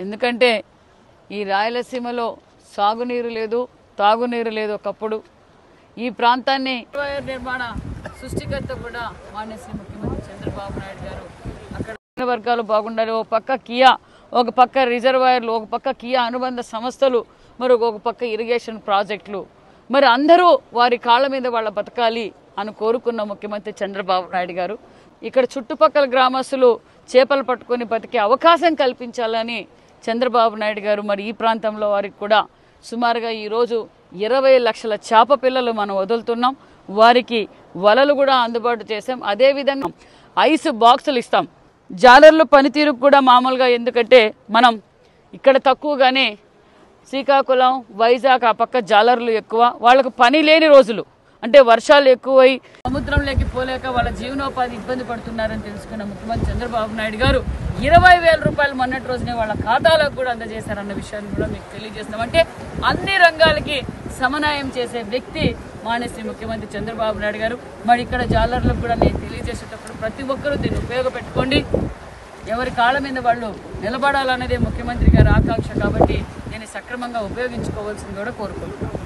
ఎందుకంటే ఈ రాయలసీమలో సాగునీరు లేదు, తాగునీరు లేదు. ఒకప్పుడు ఈ ప్రాంతాన్ని నిర్మాణ సృష్టికర్త కూడా మాన్యశ్రీ ముఖ్యమంత్రి చంద్రబాబు నాయుడు గారు. అక్కడ వర్గాలు బాగుండాలి, ఒక పక్క కియా, ఒక పక్క రిజర్వాయర్లు, ఒక పక్క కియా అనుబంధ సంస్థలు, మరి ఒక పక్క ఇరిగేషన్ ప్రాజెక్టులు, మరి అందరూ వారి కాళ్ళ మీద వాళ్ళ బతకాలి అని కోరుకున్న ముఖ్యమంత్రి చంద్రబాబు నాయుడు గారు. ఇక్కడ చుట్టుపక్కల గ్రామస్తులు చేపలు పట్టుకొని బతికే అవకాశం కల్పించాలని చంద్రబాబు నాయుడు గారు మరి ఈ ప్రాంతంలో వారికి కూడా సుమారుగా ఈరోజు 20 లక్షల చేప పిల్లలు మనం వదులుతున్నాం. వారికి వలలు కూడా అందుబాటు చేసాం. అదేవిధంగా ఐస్ బాక్సులు ఇస్తాం. జాలర్లు పనితీరుకు కూడా మామూలుగా, ఎందుకంటే మనం ఇక్కడ తక్కువగానే శ్రీకాకుళం, వైజాగ్ ఆ పక్క జాలర్లు ఎక్కువ, వాళ్ళకు పని లేని రోజులు అంటే వర్షాలు ఎక్కువై సముద్రంలోకి పోలేక వాళ్ళ జీవనోపాధి ఇబ్బంది పడుతున్నారని తెలుసుకున్న ముఖ్యమంత్రి చంద్రబాబు నాయుడు గారు 20,000 రూపాయలు మొన్నటి రోజునే వాళ్ళ ఖాతాలకు కూడా అందజేశారన్న విషయాన్ని కూడా మీకు తెలియజేస్తున్నాం. అంటే అన్ని రంగాలకి సమన్వయం చేసే వ్యక్తి మాన్యశ్రీ ముఖ్యమంత్రి చంద్రబాబు నాయుడు గారు. మరి ఇక్కడ జాలర్లకు కూడా నేను తెలియజేసేటప్పుడు ప్రతి ఒక్కరూ దీన్ని ఉపయోగపెట్టుకోండి. ఎవరి కాళ్ళ మీద వాళ్ళు నిలబడాలనేదే ముఖ్యమంత్రి గారి ఆకాంక్ష. కాబట్టి దీన్ని సక్రమంగా ఉపయోగించుకోవాల్సింది కూడా కోరుకుంటున్నాం.